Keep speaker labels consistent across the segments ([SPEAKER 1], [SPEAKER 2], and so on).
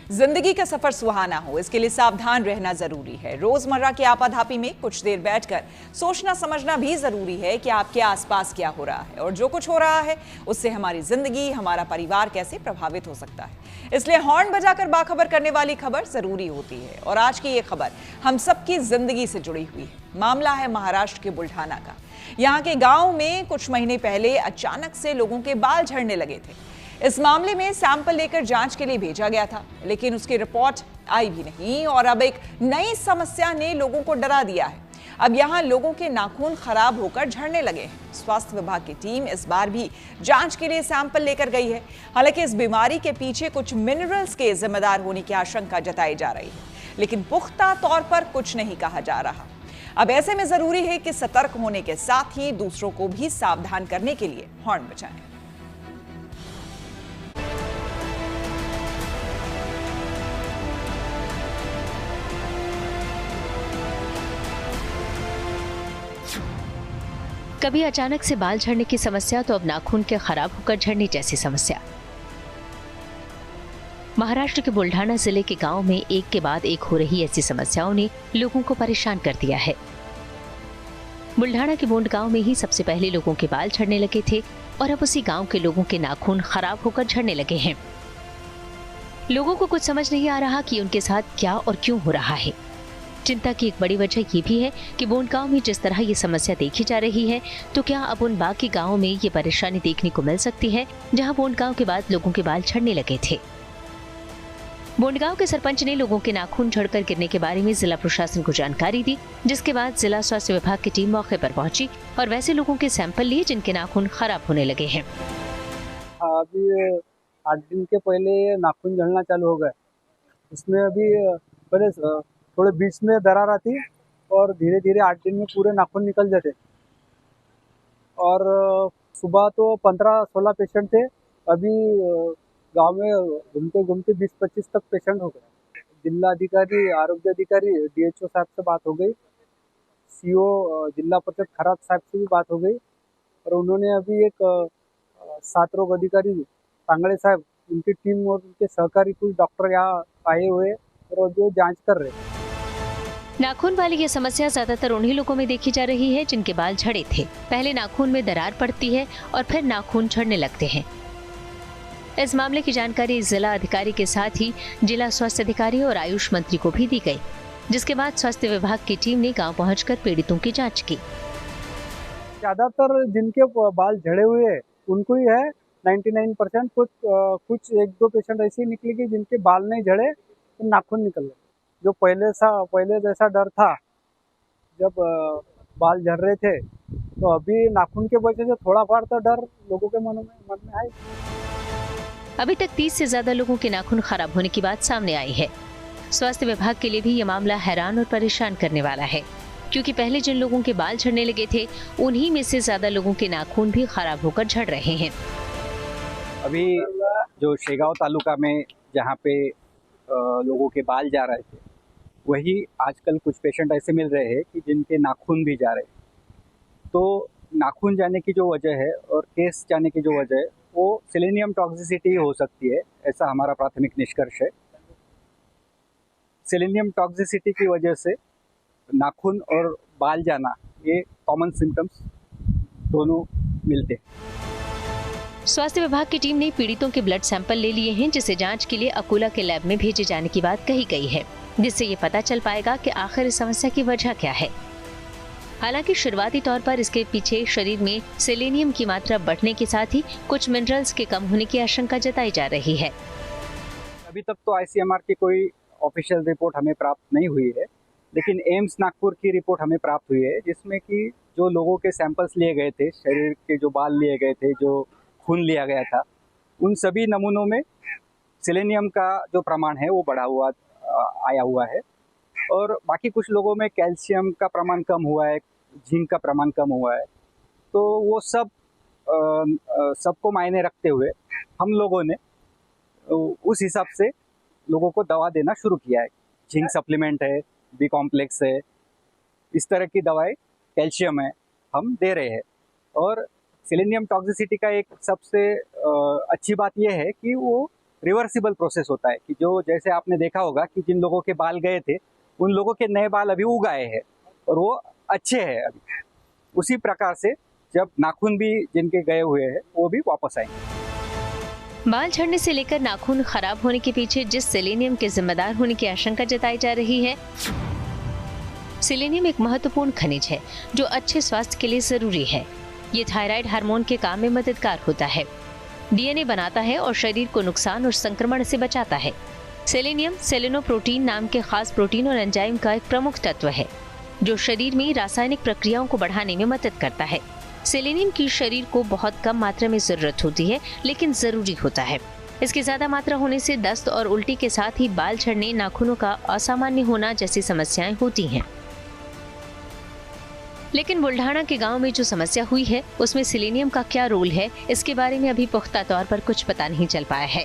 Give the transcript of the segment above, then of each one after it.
[SPEAKER 1] जिंदगी का सफर सुहाना हो, इसके लिए सावधान रहना जरूरी है। रोजमर्रा की आपाधापी में कुछ देर बैठकर सोचना समझना भी जरूरी है कि आपके आसपास क्या हो रहा है और जो कुछ हो रहा है उससे हमारी जिंदगी, हमारा परिवार कैसे प्रभावित हो सकता है। इसलिए हॉर्न बजाकर बाखबर करने वाली खबर जरूरी होती है। और आज की ये खबर हम सबकी जिंदगी से जुड़ी हुई है। मामला है महाराष्ट्र के बुल्ढाना का। यहाँ के गांव में कुछ महीने पहले अचानक से लोगों के बाल झड़ने लगे थे। इस मामले में सैंपल लेकर जांच के लिए भेजा गया था, लेकिन उसकी रिपोर्ट आई भी नहीं और अब एक नई समस्या ने लोगों को डरा दिया है। अब यहां लोगों के नाखून खराब होकर झड़ने लगे हैं। स्वास्थ्य विभाग की टीम इस बार भी जांच के लिए सैंपल लेकर गई है। हालांकि इस बीमारी के पीछे कुछ मिनरल्स के जिम्मेदार होने की आशंका जताई जा रही है, लेकिन पुख्ता तौर पर कुछ नहीं कहा जा रहा। अब ऐसे में जरूरी है कि सतर्क होने के साथ ही दूसरों को भी सावधान करने के लिए हॉर्न बजाएं।
[SPEAKER 2] कभी अचानक से बाल झड़ने की समस्या तो अब नाखून के खराब होकर झड़ने जैसी समस्या। महाराष्ट्र के बुल्ढाना जिले के गांव में एक के बाद एक हो रही ऐसी समस्याओं ने लोगों को परेशान कर दिया है। बुल्ढाना के बोंड गांव में ही सबसे पहले लोगों के बाल झड़ने लगे थे और अब उसी गांव के लोगों के नाखून खराब होकर झड़ने लगे हैं। लोगों को कुछ समझ नहीं आ रहा कि उनके साथ क्या और क्यों हो रहा है। चिंता की एक बड़ी वजह ये भी है कि बोंड गांव में जिस तरह ये समस्या देखी जा रही है, तो क्या अब उन बाकी गांवों में ये परेशानी देखने को मिल सकती है जहां बोंड गांव के बाद लोगों के बाल झड़ने लगे थे। बोंड गांव के सरपंच ने लोगों के नाखून झड़कर गिरने के बारे में जिला प्रशासन को जानकारी दी, जिसके बाद जिला स्वास्थ्य विभाग की टीम मौके पर पहुंची और वैसे लोगों के सैंपल लिए जिनके नाखून खराब होने लगे हैं।
[SPEAKER 3] अभी 8 दिन के पहले नाखून झड़ना चालू हो गए। इसमें अभी पहले थोड़े बीच में दरार आती और धीरे धीरे 8 दिन में पूरे नाखून निकल जाते। और सुबह तो 15-16 पेशेंट थे, अभी गांव में घूमते घूमते 20-25 तक पेशेंट हो गए। जिला अधिकारी, आरोग्य अधिकारी, DHO साहब से बात हो गई, CO जिला परिषद खराब साहब से भी बात हो गई और उन्होंने अभी एक 7 रोग अधिकारी कांगड़े साहब, उनकी टीम और उनके सहकारी कुछ डॉक्टर यहाँ आए हुए और जो जांच कर रहे हैं।
[SPEAKER 2] नाखून वाली ये समस्या ज्यादातर उन्हीं लोगों में देखी जा रही है जिनके बाल झड़े थे। पहले नाखून में दरार पड़ती है और फिर नाखून झड़ने लगते हैं। इस मामले की जानकारी जिला अधिकारी के साथ ही जिला स्वास्थ्य अधिकारी और आयुष मंत्री को भी दी गई, जिसके बाद स्वास्थ्य विभाग की टीम ने गांव पहुंचकर पीड़ितों की जांच की।
[SPEAKER 3] ज्यादातर जिनके बाल झड़े हुए हैं उनको ही है 99%। कुछ 1-2 पेशेंट ऐसे ही निकलेंगे जिनके बाल नहीं झड़े तो नाखून निकल गए। जो पहले जैसा डर था जब बाल झड़ रहे थे, तो अभी नाखून के वजह से थोड़ा फार तो डर लोगों के मन में है।
[SPEAKER 2] अभी तक 30 से ज्यादा लोगों के नाखून खराब होने की बात सामने आई है। स्वास्थ्य विभाग के लिए भी ये मामला हैरान और परेशान करने वाला है, क्योंकि पहले जिन लोगों के बाल झड़ने लगे थे उन्हीं में से ज्यादा लोगों के नाखून भी खराब होकर झड़ रहे हैं।
[SPEAKER 4] अभी जो शेगांव तालुका में जहाँ पे लोगों के बाल जा रहे थे, वही आजकल कुछ पेशेंट ऐसे मिल रहे हैं कि जिनके नाखून भी जा रहे हैं। तो नाखून जाने की जो वजह है और केस जाने की जो वजह है वो सेलेनियम टॉक्सिसिटी हो सकती है, ऐसा हमारा प्राथमिक निष्कर्ष है। सेलेनियम टॉक्सिसिटी की वजह से नाखून और बाल जाना ये कॉमन सिम्टम्स दोनों मिलते हैं।
[SPEAKER 2] स्वास्थ्य विभाग की टीम ने पीड़ितों के ब्लड सैंपल ले लिए हैं, जिसे जांच के लिए अकोला के लैब में भेजे जाने की बात कही गई है, जिससे ये पता चल पाएगा कि आखिर इस समस्या की वजह क्या है। हालांकि शुरुआती तौर पर इसके पीछे शरीर में सेलेनियम की मात्रा बढ़ने के साथ ही कुछ मिनरल्स के कम होने की आशंका जताई जा रही है।
[SPEAKER 4] अभी तक तो ICMR की कोई ऑफिशियल रिपोर्ट हमें प्राप्त नहीं हुई है, लेकिन एम्स नागपुर की रिपोर्ट हमें प्राप्त हुई है, जिसमें कि जो लोगों के सैंपल्स लिए गए थे, शरीर के जो बाल लिए गए थे, जो खून लिया गया था, उन सभी नमूनों में सेलेनियम का जो प्रमाण है वो बढ़ा हुआ आया हुआ है। और बाकी कुछ लोगों में कैल्शियम का प्रमाण कम हुआ है, जिंक का प्रमाण कम हुआ है। तो वो सबको मायने रखते हुए हम लोगों ने उस हिसाब से लोगों को दवा देना शुरू किया है। जिंक सप्लीमेंट है, बी कॉम्प्लेक्स है, इस तरह की दवाएं, कैल्शियम है, हम दे रहे हैं। और सेलेनियम टॉक्सिसिटी का एक सबसे अच्छी बात यह है कि वो रिवर्सिबल प्रोसेस होता है कि जो जैसे आपने देखा होगा कि जिन लोगों के बाल गए थे उन लोगों के नए बाल अभी उग आए हैं और वो अच्छे हैं अभी। उसी प्रकार से जब नाखून भी जिनके गए हुए हैं वो भी वापस आएंगे।
[SPEAKER 2] बाल झड़ने से लेकर नाखून खराब होने के पीछे जिस सेलेनियम के जिम्मेदार होने की आशंका जताई जा रही है, सेलेनियम एक महत्वपूर्ण खनिज है जो अच्छे स्वास्थ्य के लिए जरूरी है। ये थायराइड हार्मोन के काम में मददगार होता है, डीएनए बनाता है और शरीर को नुकसान और संक्रमण से बचाता है। सेलेनियम सेलेनोप्रोटीन नाम के खास प्रोटीन और एंजाइम का एक प्रमुख तत्व है जो शरीर में रासायनिक प्रक्रियाओं को बढ़ाने में मदद करता है। सेलेनियम की शरीर को बहुत कम मात्रा में जरूरत होती है, लेकिन जरूरी होता है। इसकी ज्यादा मात्रा होने से दस्त और उल्टी के साथ ही बाल झड़ने, नाखूनों का असामान्य होना जैसी समस्याएं होती हैं। लेकिन बुल्ढाना के गांव में जो समस्या हुई है उसमें सेलेनियम का क्या रोल है, इसके बारे में अभी पुख्ता तौर पर कुछ पता नहीं चल पाया है।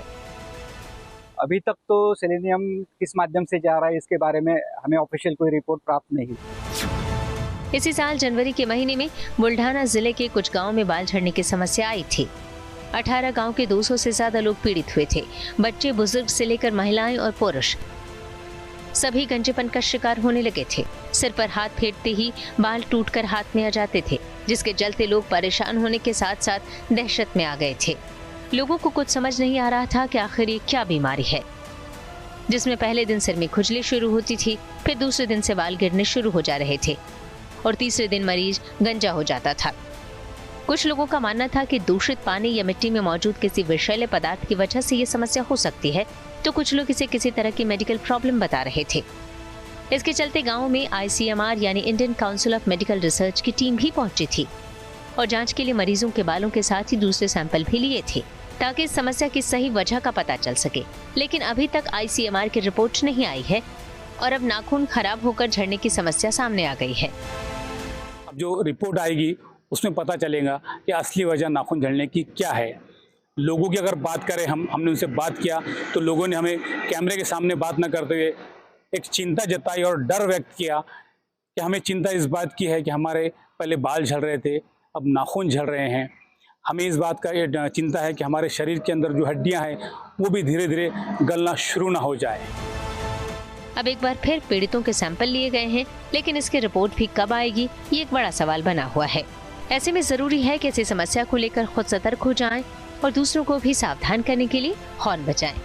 [SPEAKER 4] अभी तक तो सेलेनियम किस माध्यम से जा रहा है इसके बारे में हमें ऑफिशियल कोई रिपोर्ट प्राप्त नहीं हुई।
[SPEAKER 2] इसी साल जनवरी के महीने में बुल्ढाना जिले के कुछ गांव में बाल झड़ने की समस्या आई थी। 18 गांव के 200 से ज्यादा लोग पीड़ित हुए थे। बच्चे, बुजुर्ग से लेकर महिलाएं और पुरुष सभी गंजेपन का शिकार होने लगे थे। सिर पर हाथ फेरते ही बाल टूटकर हाथ में आ जाते थे, जिसके चलते लोग परेशान होने के साथ साथ दहशत में आ गए थे। लोगों को कुछ समझ नहीं आ रहा था कि आखिर ये क्या बीमारी है, जिसमें पहले दिन सिर में खुजली शुरू होती थी, फिर दूसरे दिन से बाल गिरने शुरू हो जा रहे थे और तीसरे दिन मरीज गंजा हो जाता था। कुछ लोगों का मानना था कि दूषित पानी या मिट्टी में मौजूद किसी विषैले पदार्थ की वजह से ये समस्या हो सकती है, तो कुछ लोग इसे किसी तरह की मेडिकल प्रॉब्लम बता रहे थे। इसके चलते गांव में ICMR यानी Indian council of medical research की टीम भी पहुंची थी और जांच के लिए मरीजों के बालों के साथ ही दूसरे सैंपल भी लिए थे ताकि इस समस्या की सही वजह का पता चल सके। लेकिन अभी तक ICMR की रिपोर्ट नहीं आई है और अब नाखून खराब होकर झड़ने की समस्या सामने आ गई है।
[SPEAKER 5] अब जो रिपोर्ट आएगी उसमें पता चलेगा कि असली वजह नाखून झड़ने की क्या है। लोगों की अगर बात करें, हमने उनसे बात किया तो लोगों ने हमें कैमरे के सामने बात न करते हुए एक चिंता जताई और डर व्यक्त किया कि हमें चिंता इस बात की है कि हमारे पहले बाल झड़ रहे थे, अब नाखून झड़ रहे हैं। हमें इस बात का चिंता है कि हमारे शरीर के अंदर जो हड्डियां हैं वो भी धीरे धीरे गलना शुरू ना हो जाए।
[SPEAKER 2] अब एक बार फिर पीड़ितों के सैंपल लिए गए हैं, लेकिन इसकी रिपोर्ट भी कब आएगी ये एक बड़ा सवाल बना हुआ है। ऐसे में जरूरी है कि ऐसी समस्या को लेकर खुद सतर्क हो जाएं और दूसरों को भी सावधान करने के लिए हॉर्न बजाएं।